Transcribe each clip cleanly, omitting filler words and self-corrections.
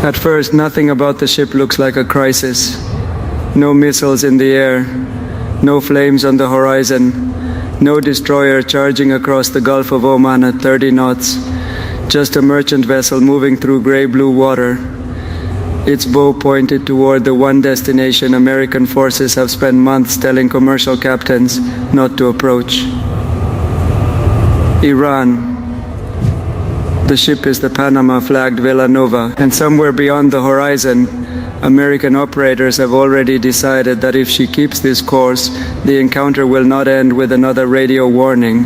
At first, nothing about the ship looks like a crisis. No missiles in the air, no flames on the horizon, no destroyer charging across the Gulf of Oman at 30 knots, just a merchant vessel moving through gray-blue water, its bow pointed toward the one destination American forces have spent months telling commercial captains not to approach. Iran. The ship is the Panama-flagged Villanova, and somewhere beyond the horizon, American operators have already decided that if she keeps this course, the encounter will not end with another radio warning.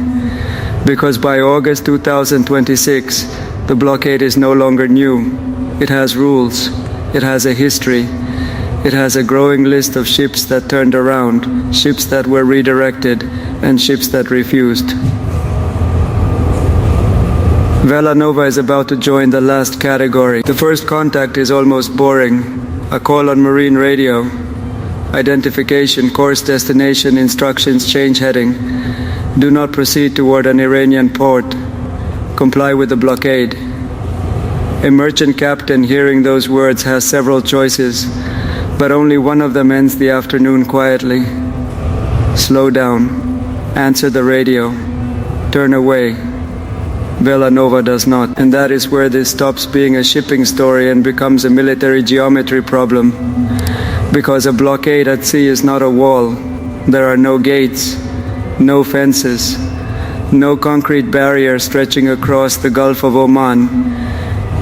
Because by August 2026, the blockade is no longer new. It has rules. It has a history. It has a growing list of ships that turned around, ships that were redirected, and ships that refused. Villanova is about to join the last category. The first contact is almost boring. A call on marine radio. Identification, course, destination, instructions, change heading. Do not proceed toward an Iranian port. Comply with the blockade. A merchant captain hearing those words has several choices, but only one of them ends the afternoon quietly. Slow down. Answer the radio. Turn away. Villanova does not, and that is where this stops being a shipping story and becomes a military geometry problem. Because a blockade at sea is not a wall. There are no gates, no fences, no concrete barrier stretching across the Gulf of Oman.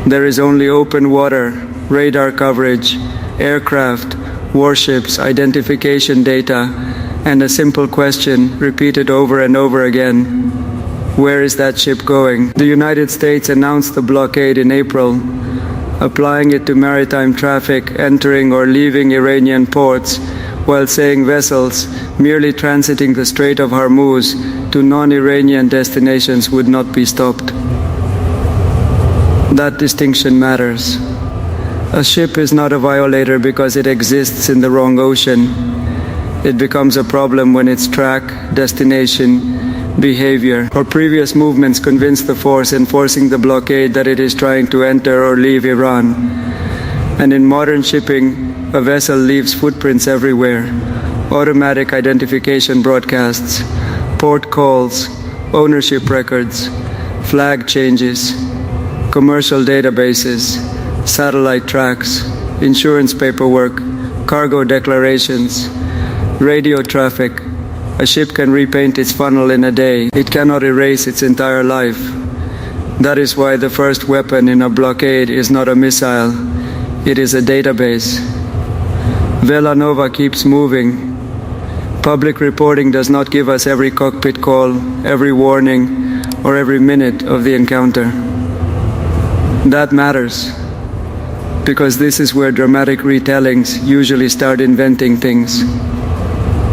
There is only open water, radar coverage, aircraft, warships, identification data, and a simple question repeated over and over again. Where is that ship going? The United States announced the blockade in April, applying it to maritime traffic entering or leaving Iranian ports, while saying vessels merely transiting the Strait of Hormuz to non-Iranian destinations would not be stopped. That distinction matters. A ship is not a violator because it exists in the wrong ocean. It becomes a problem when its track, destination, behavior, or previous movements convince the force enforcing the blockade that it is trying to enter or leave Iran. And in modern shipping, a vessel leaves footprints everywhere, automatic identification broadcasts, port calls, ownership records, flag changes, commercial databases, satellite tracks, insurance paperwork, cargo declarations, radio traffic. A ship can repaint its funnel in a day. It cannot erase its entire life. That is why the first weapon in a blockade is not a missile. It is a database. Villanova keeps moving. Public reporting does not give us every cockpit call, every warning, or every minute of the encounter. That matters, because this is where dramatic retellings usually start inventing things.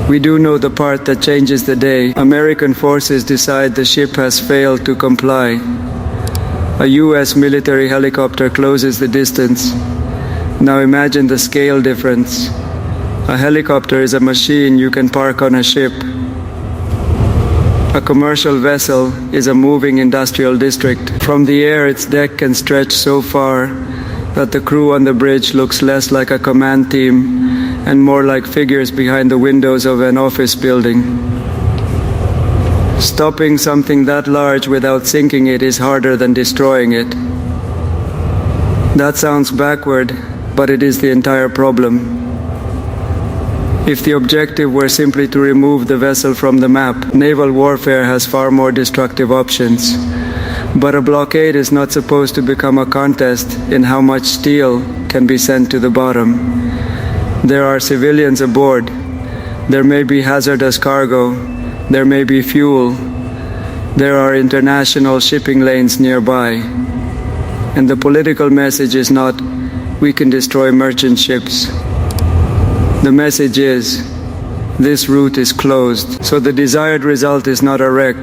We do know the part that changes the day. American forces decide the ship has failed to comply. A US military helicopter closes the distance. Now imagine the scale difference. A helicopter is a machine you can park on a ship. A commercial vessel is a moving industrial district. From the air, its deck can stretch so far that the crew on the bridge looks less like a command team and more like figures behind the windows of an office building. Stopping something that large without sinking it is harder than destroying it. That sounds backward, but it is the entire problem. If the objective were simply to remove the vessel from the map, naval warfare has far more destructive options. But a blockade is not supposed to become a contest in how much steel can be sent to the bottom. There are civilians aboard. There may be hazardous cargo. There may be fuel. There are international shipping lanes nearby. And the political message is not, we can destroy merchant ships. The message is, this route is closed. So the desired result is not a wreck.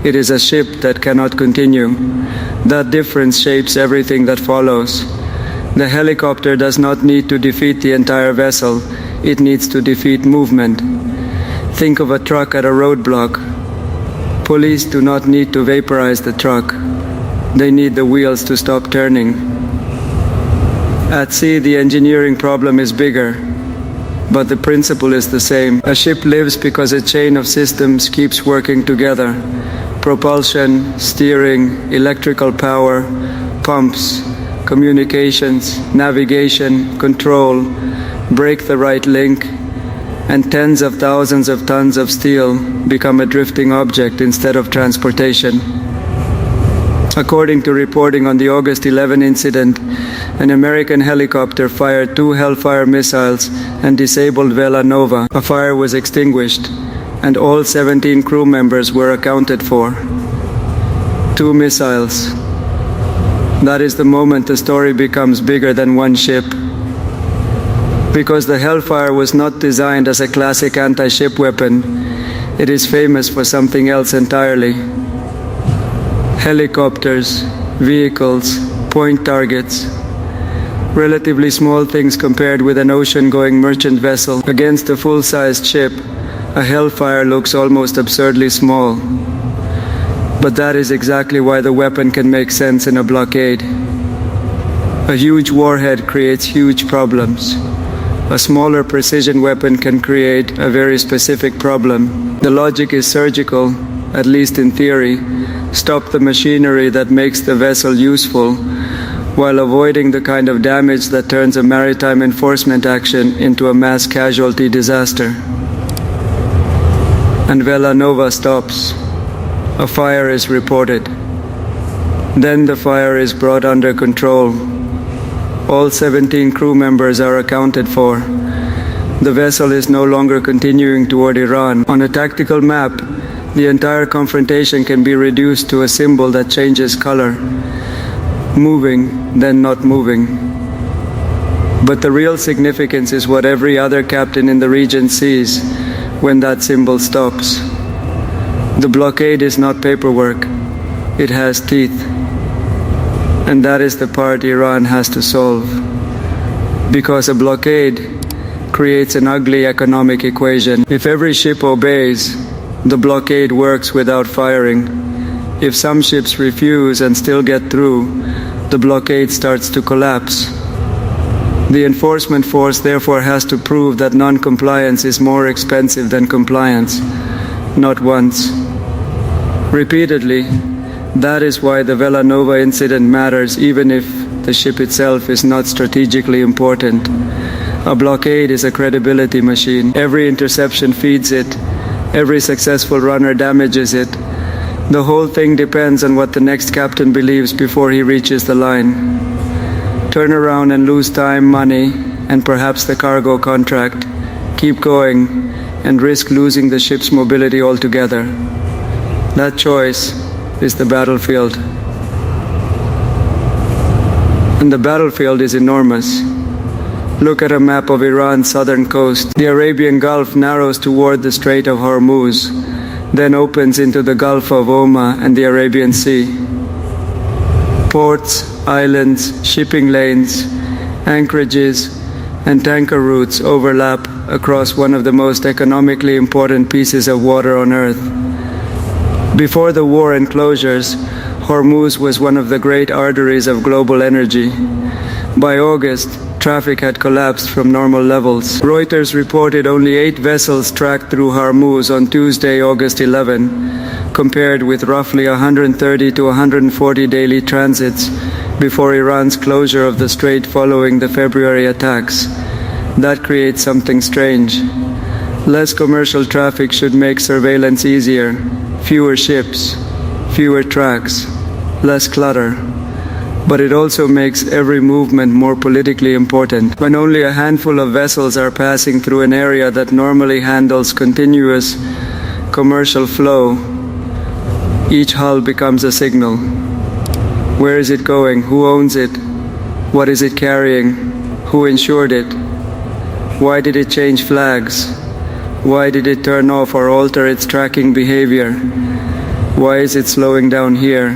It is a ship that cannot continue. That difference shapes everything that follows. The helicopter does not need to defeat the entire vessel. It needs to defeat movement. Think of a truck at a roadblock. Police do not need to vaporize the truck. They need the wheels to stop turning. At sea, the engineering problem is bigger, but the principle is the same. A ship lives because a chain of systems keeps working together. Propulsion, steering, electrical power, pumps, communications, navigation, control, break the right link, and tens of thousands of tons of steel become a drifting object instead of transportation. According to reporting on the August 11 incident, an American helicopter fired 2 Hellfire missiles and disabled Vela Nova. A fire was extinguished, and all 17 crew members were accounted for. 2 missiles. That is the moment the story becomes bigger than one ship. Because the Hellfire was not designed as a classic anti-ship weapon, it is famous for something else entirely. Helicopters, vehicles, point targets. Relatively small things compared with an ocean-going merchant vessel. Against a full-sized ship, a Hellfire looks almost absurdly small. But that is exactly why the weapon can make sense in a blockade. A huge warhead creates huge problems. A smaller precision weapon can create a very specific problem. The logic is surgical, at least in theory. Stop the machinery that makes the vessel useful, while avoiding the kind of damage that turns a maritime enforcement action into a mass casualty disaster. And Vela Nova stops. A fire is reported. Then the fire is brought under control. All 17 crew members are accounted for. The vessel is no longer continuing toward Iran. On a tactical map, the entire confrontation can be reduced to a symbol that changes color. Moving, then not moving. But the real significance is what every other captain in the region sees when that symbol stops. The blockade is not paperwork. It has teeth. And that is the part Iran has to solve. Because a blockade creates an ugly economic equation. If every ship obeys, the blockade works without firing. If some ships refuse and still get through, the blockade starts to collapse. The enforcement force therefore has to prove that non-compliance is more expensive than compliance, not once. Repeatedly. That is why the Vela Nova incident matters, even if the ship itself is not strategically important. A blockade is a credibility machine. Every interception feeds it. Every successful runner damages it. The whole thing depends on what the next captain believes before he reaches the line. Turn around and lose time, money, and perhaps the cargo contract. Keep going and risk losing the ship's mobility altogether. That choice is the battlefield. And the battlefield is enormous. Look at a map of Iran's southern coast. The Arabian Gulf narrows toward the Strait of Hormuz, then opens into the Gulf of Oman and the Arabian Sea. Ports, islands, shipping lanes, anchorages, and tanker routes overlap across one of the most economically important pieces of water on Earth. Before the war and closures, Hormuz was one of the great arteries of global energy. By August, traffic had collapsed from normal levels. Reuters reported only 8 vessels tracked through Hormuz on Tuesday, August 11, compared with roughly 130 to 140 daily transits before Iran's closure of the strait following the February attacks. That creates something strange. Less commercial traffic should make surveillance easier. Fewer ships, fewer tracks, less clutter. But it also makes every movement more politically important. When only a handful of vessels are passing through an area that normally handles continuous commercial flow, each hull becomes a signal. Where is it going? Who owns it? What is it carrying? Who insured it? Why did it change flags? Why did it turn off or alter its tracking behavior? Why is it slowing down here?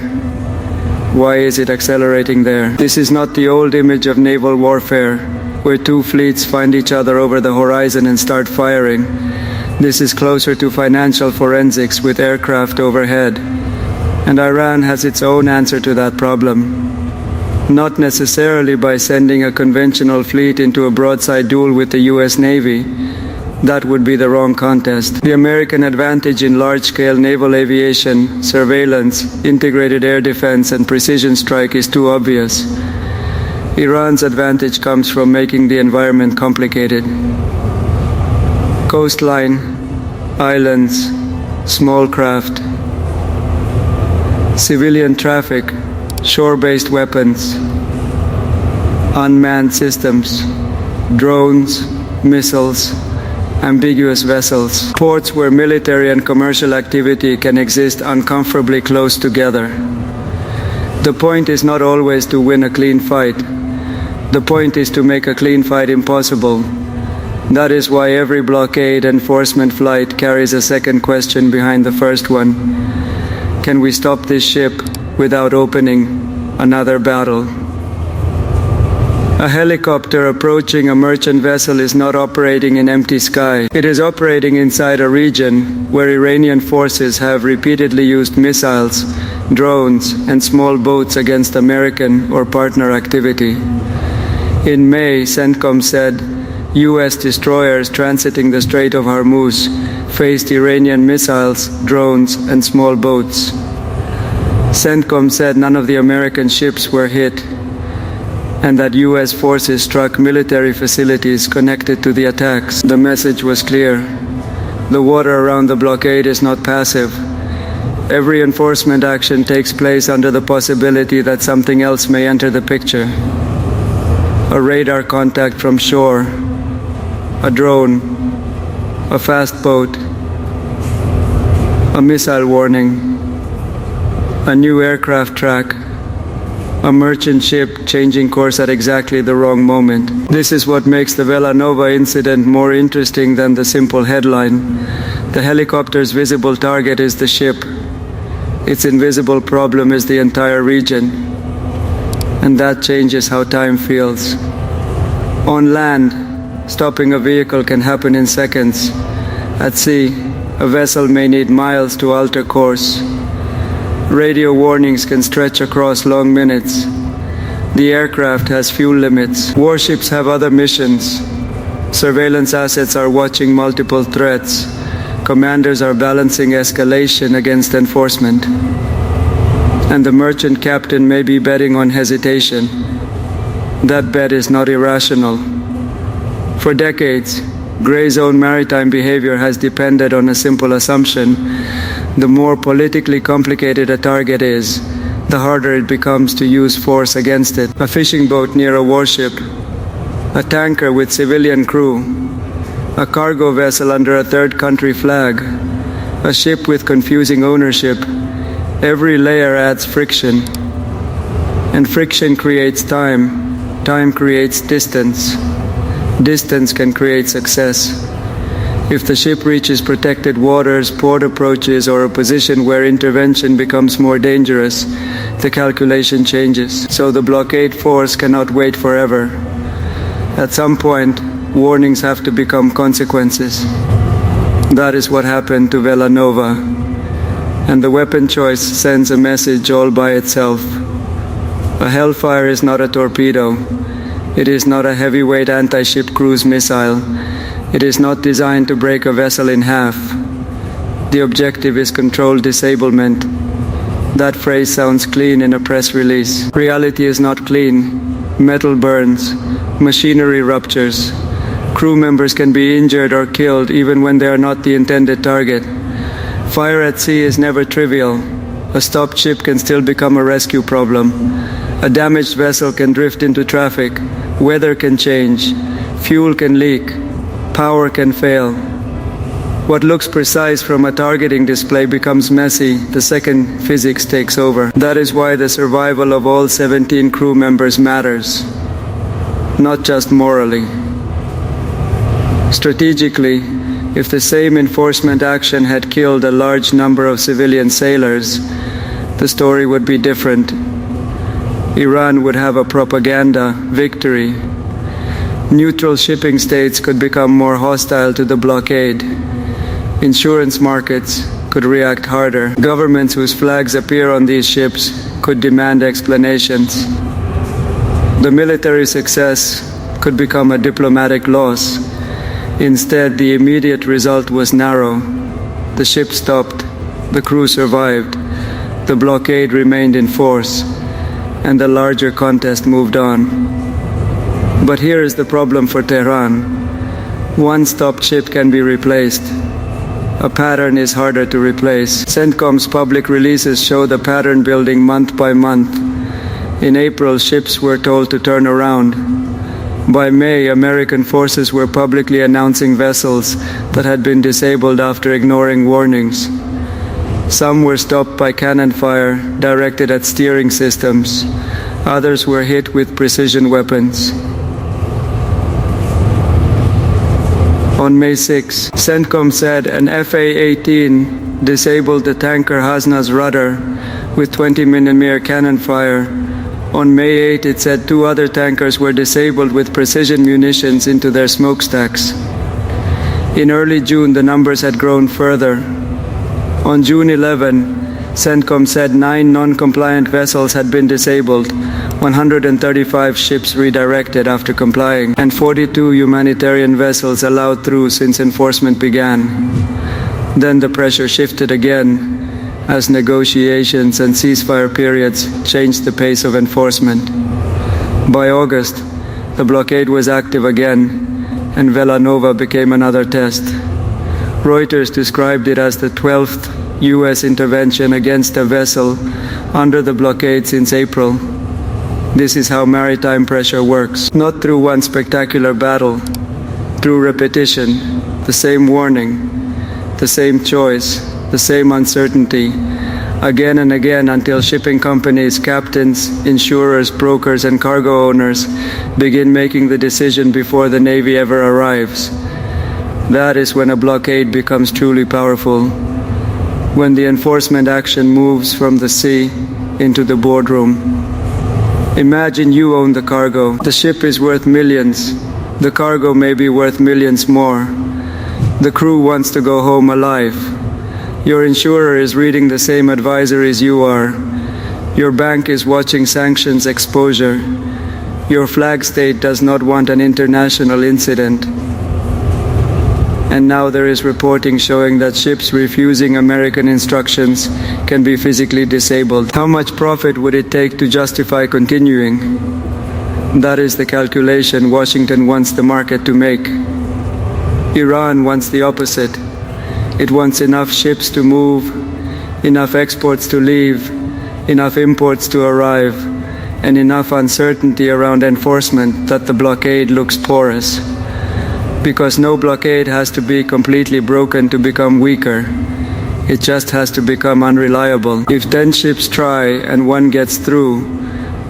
Why is it accelerating there? This is not the old image of naval warfare, where 2 fleets find each other over the horizon and start firing. This is closer to financial forensics with aircraft overhead. And Iran has its own answer to that problem. not necessarily by sending a conventional fleet into a broadside duel with the US Navy. That would be the wrong contest. The American advantage in large-scale naval aviation, surveillance, integrated air defense, and precision strike is too obvious. Iran's advantage comes from making the environment complicated. Coastline, islands, small craft, civilian traffic, shore-based weapons, unmanned systems, drones, missiles, ambiguous vessels, ports where military and commercial activity can exist uncomfortably close together. The point is not always to win a clean fight. The point is to make a clean fight impossible. That is why every blockade enforcement flight carries a second question behind the first one. Can we stop this ship without opening another battle? A helicopter approaching a merchant vessel is not operating in empty sky. It is operating inside a region where Iranian forces have repeatedly used missiles, drones, and small boats against American or partner activity. In May, CENTCOM said US destroyers transiting the Strait of Hormuz faced Iranian missiles, drones, and small boats. CENTCOM said none of the American ships were hit, and that US forces struck military facilities connected to the attacks. The message was clear. The water around the blockade is not passive. Every enforcement action takes place under the possibility that something else may enter the picture. A radar contact from shore, a drone, a fast boat, a missile warning, a new aircraft track, a merchant ship changing course at exactly the wrong moment. This is what makes the Vela Nova incident more interesting than the simple headline. The helicopter's visible target is the ship. Its invisible problem is the entire region. And that changes how time feels. On land, stopping a vehicle can happen in seconds. At sea, a vessel may need miles to alter course. Radio warnings can stretch across long minutes. The aircraft has fuel limits. Warships have other missions. Surveillance assets are watching multiple threats. Commanders are balancing escalation against enforcement. And the merchant captain may be betting on hesitation. That bet is not irrational. For decades, gray zone maritime behavior has depended on a simple assumption. The more politically complicated a target is, the harder it becomes to use force against it. A fishing boat near a warship, a tanker with civilian crew, a cargo vessel under a third country flag, a ship with confusing ownership. Every layer adds friction, and friction creates time. Time creates distance. Distance can create success. If the ship reaches protected waters, port approaches, or a position where intervention becomes more dangerous, the calculation changes. So the blockade force cannot wait forever. At some point, warnings have to become consequences. That is what happened to Vela Nova. And the weapon choice sends a message all by itself. A Hellfire is not a torpedo. It is not a heavyweight anti-ship cruise missile. It is not designed to break a vessel in half. The objective is controlled disablement. That phrase sounds clean in a press release. Reality is not clean. Metal burns. Machinery ruptures. Crew members can be injured or killed even when they are not the intended target. Fire at sea is never trivial. A stopped ship can still become a rescue problem. A damaged vessel can drift into traffic. Weather can change. Fuel can leak. Power can fail. What looks precise from a targeting display becomes messy the second physics takes over. That is why the survival of all 17 crew members matters, not just morally. Strategically, if the same enforcement action had killed a large number of civilian sailors, the story would be different. Iran would have a propaganda victory. Neutral shipping states could become more hostile to the blockade. Insurance markets could react harder. Governments whose flags appear on these ships could demand explanations. The military success could become a diplomatic loss. Instead, the immediate result was narrow. The ship stopped, the crew survived, the blockade remained in force, and the larger contest moved on. But here is the problem for Tehran. One stopped ship can be replaced. A pattern is harder to replace. CENTCOM's public releases show the pattern building month by month. In April, ships were told to turn around. By May, American forces were publicly announcing vessels that had been disabled after ignoring warnings. Some were stopped by cannon fire directed at steering systems. Others were hit with precision weapons. On May 6, CENTCOM said an FA-18 disabled the tanker Hasna's rudder with 20mm cannon fire. On May 8, it said 2 other tankers were disabled with precision munitions into their smokestacks. In early June, the numbers had grown further. On June 11, CENTCOM said 9 non-compliant vessels had been disabled, 135 ships redirected after complying, and 42 humanitarian vessels allowed through since enforcement began. Then the pressure shifted again as negotiations and ceasefire periods changed the pace of enforcement. By August, the blockade was active again, and Velanova became another test. Reuters described it as the 12th U.S. intervention against a vessel under the blockade since April. This is how maritime pressure works, not through one spectacular battle, through repetition, the same warning, the same choice, the same uncertainty, again and again until shipping companies, captains, insurers, brokers, and cargo owners begin making the decision before the Navy ever arrives. That is when a blockade becomes truly powerful, when the enforcement action moves from the sea into the boardroom. Imagine you own the cargo. The ship is worth millions. The cargo may be worth millions more. The crew wants to go home alive. Your insurer is reading the same advisories you are. Your bank is watching sanctions exposure. Your flag state does not want an international incident. And now there is reporting showing that ships refusing American instructions can be physically disabled. How much profit would it take to justify continuing? That is the calculation Washington wants the market to make. Iran wants the opposite. It wants enough ships to move, enough exports to leave, enough imports to arrive, and enough uncertainty around enforcement that the blockade looks porous. Because no blockade has to be completely broken to become weaker. It just has to become unreliable. If 10 ships try and 1 gets through,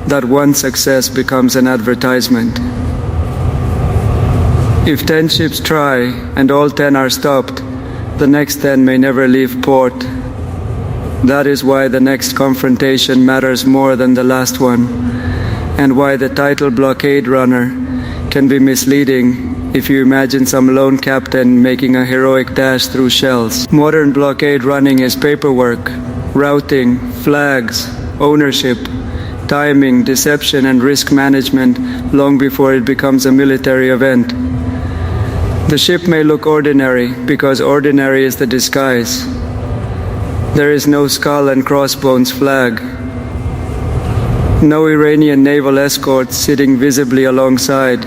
that one success becomes an advertisement. If 10 ships try and all 10 are stopped, the next 10 may never leave port. That is why the next confrontation matters more than the last one, and why the title blockade runner can be misleading if you imagine some lone captain making a heroic dash through shells. Modern blockade running is paperwork, routing, flags, ownership, timing, deception, and risk management long before it becomes a military event. The ship may look ordinary because ordinary is the disguise. There is no skull and crossbones flag. No Iranian naval escort sitting visibly alongside.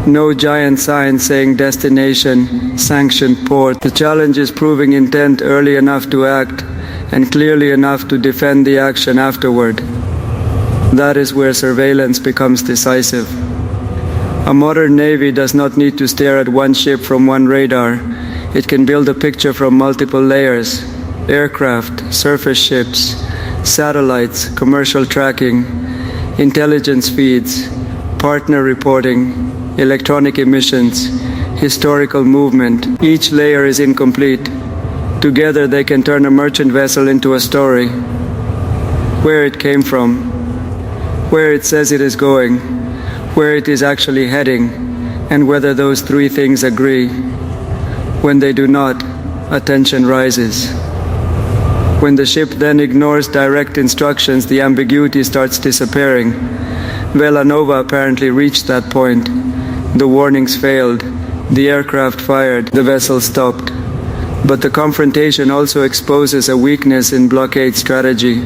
No giant sign saying destination, sanctioned port. The challenge is proving intent early enough to act and clearly enough to defend the action afterward. That is where surveillance becomes decisive. A modern navy does not need to stare at one ship from one radar. It can build a picture from multiple layers: aircraft, surface ships, satellites, commercial tracking, intelligence feeds, partner reporting, electronic emissions, historical movement. Each layer is incomplete. Together they can turn a merchant vessel into a story. Where it came from, where it says it is going, where it is actually heading, and whether those 3 things agree. When they do not, attention rises. When the ship then ignores direct instructions, the ambiguity starts disappearing. Villanova apparently reached that point. The warnings failed. The aircraft fired. The vessel stopped. But the confrontation also exposes a weakness in blockade strategy.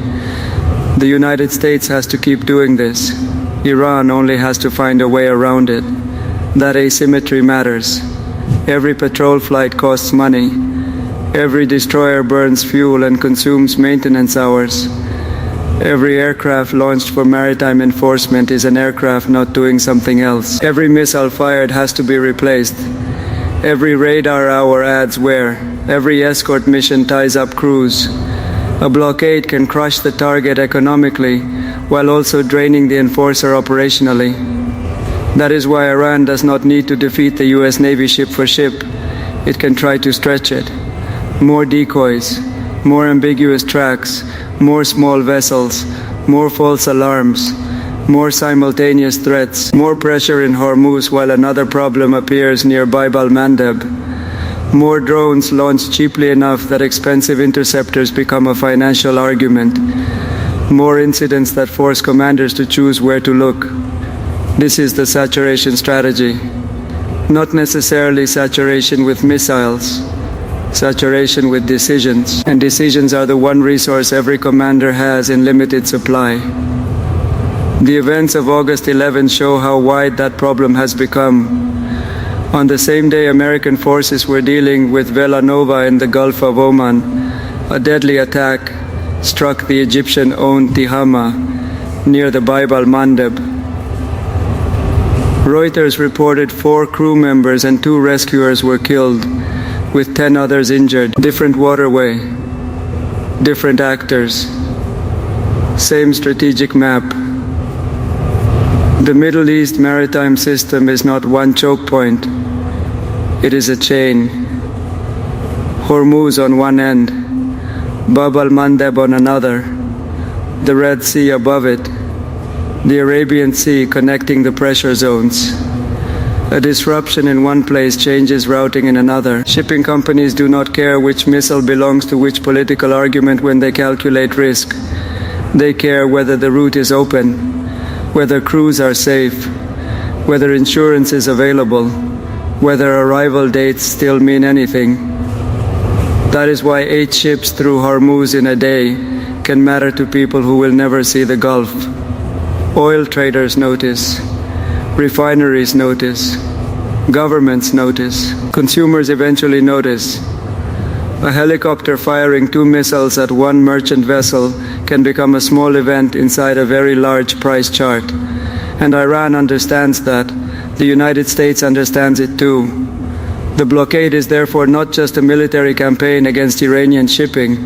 The United States has to keep doing this. Iran only has to find a way around it. That asymmetry matters. Every patrol flight costs money. Every destroyer burns fuel and consumes maintenance hours. Every aircraft launched for maritime enforcement is an aircraft not doing something else. Every missile fired has to be replaced. Every radar hour adds wear. Every escort mission ties up crews. A blockade can crush the target economically while also draining the enforcer operationally. That is why Iran does not need to defeat the US Navy ship for ship. It can try to stretch it. More decoys, more ambiguous tracks, more small vessels, more false alarms, more simultaneous threats, more pressure in Hormuz while another problem appears near Bab al-Mandeb. More drones launched cheaply enough that expensive interceptors become a financial argument. More incidents that force commanders to choose where to look. This is the saturation strategy. Not necessarily saturation with missiles. Saturation with decisions, and decisions are the one resource every commander has in limited supply. The events of August 11 show how wide that problem has become. On the same day American forces were dealing with Villanova in the Gulf of Oman, a deadly attack struck the Egyptian-owned Tihama near the Bab al-Mandeb. Reuters reported 4 crew members and 2 rescuers were killed, with 10 others injured. Different waterway, different actors, same strategic map. The Middle East maritime system is not one choke point, it is a chain. Hormuz on one end, Bab al-Mandeb on another, the Red Sea above it, the Arabian Sea connecting the pressure zones. A disruption in one place changes routing in another. Shipping companies do not care which missile belongs to which political argument when they calculate risk. They care whether the route is open, whether crews are safe, whether insurance is available, whether arrival dates still mean anything. That is why 8 ships through Hormuz in a day can matter to people who will never see the Gulf. Oil traders notice. Refineries notice. Governments notice. Consumers eventually notice. A helicopter firing 2 missiles at one merchant vessel can become a small event inside a very large price chart. And Iran understands that. The United States understands it too. The blockade is therefore not just a military campaign against Iranian shipping.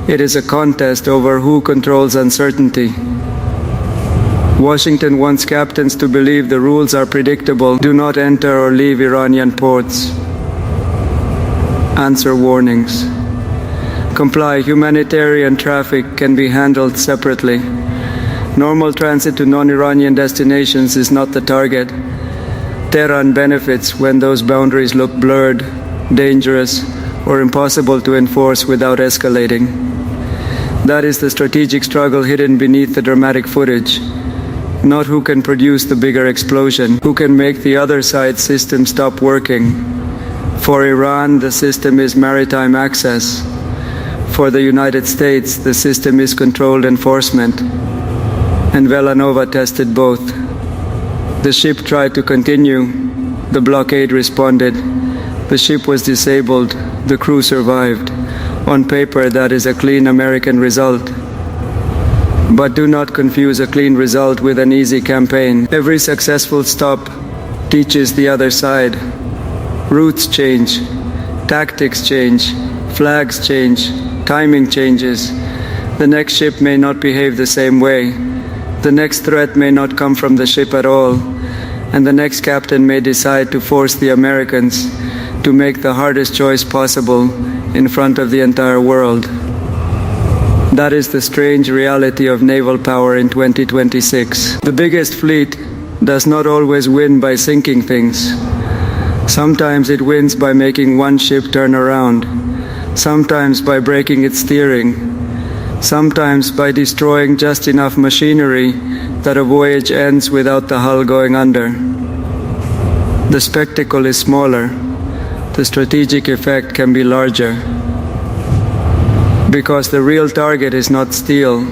It is a contest over who controls uncertainty. Washington wants captains to believe the rules are predictable. Do not enter or leave Iranian ports. Answer warnings. Comply. Humanitarian traffic can be handled separately. Normal transit to non-Iranian destinations is not the target. Tehran benefits when those boundaries look blurred, dangerous, or impossible to enforce without escalating. That is the strategic struggle hidden beneath the dramatic footage. Not who can produce the bigger explosion, who can make the other side's system stop working. For Iran, the system is maritime access. For the United States, the system is controlled enforcement. And Villanova tested both. The ship tried to continue. The blockade responded. The ship was disabled. The crew survived. On paper, that is a clean American result. But do not confuse a clean result with an easy campaign. Every successful stop teaches the other side. Routes change, tactics change, flags change, timing changes. The next ship may not behave the same way. The next threat may not come from the ship at all. And the next captain may decide to force the Americans to make the hardest choice possible in front of the entire world. That is the strange reality of naval power in 2026. The biggest fleet does not always win by sinking things. Sometimes it wins by making one ship turn around. Sometimes by breaking its steering. sometimes by destroying just enough machinery that a voyage ends without the hull going under. The spectacle is smaller, the strategic effect can be larger. Because the real target is not steel,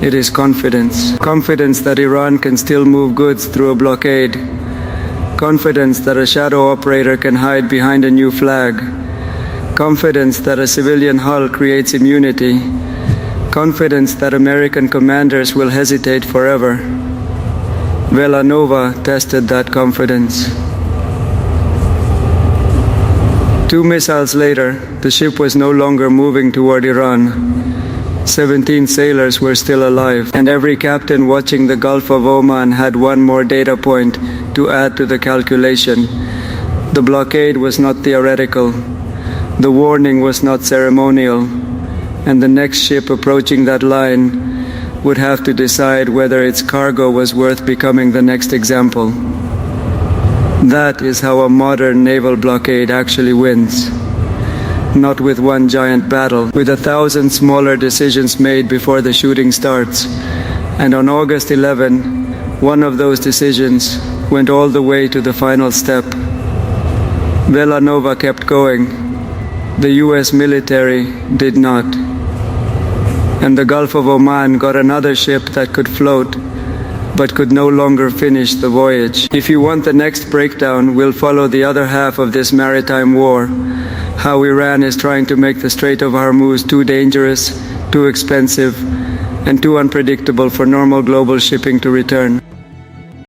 it is confidence. Confidence that Iran can still move goods through a blockade. Confidence that a shadow operator can hide behind a new flag. Confidence that a civilian hull creates immunity. Confidence that American commanders will hesitate forever. Villanova tested that confidence. 2 missiles later, the ship was no longer moving toward Iran. 17 sailors were still alive, and every captain watching the Gulf of Oman had one more data point to add to the calculation. The blockade was not theoretical. The warning was not ceremonial. And the next ship approaching that line would have to decide whether its cargo was worth becoming the next example. That is how a modern naval blockade actually wins. Not with one giant battle, with 1,000 smaller decisions made before the shooting starts. And on August 11, one of those decisions went all the way to the final step. Villanova kept going. The US military did not. And the Gulf of Oman got another ship that could float, but could no longer finish the voyage. If you want the next breakdown, we'll follow the other half of this maritime war, how Iran is trying to make the Strait of Hormuz too dangerous, too expensive, and too unpredictable for normal global shipping to return.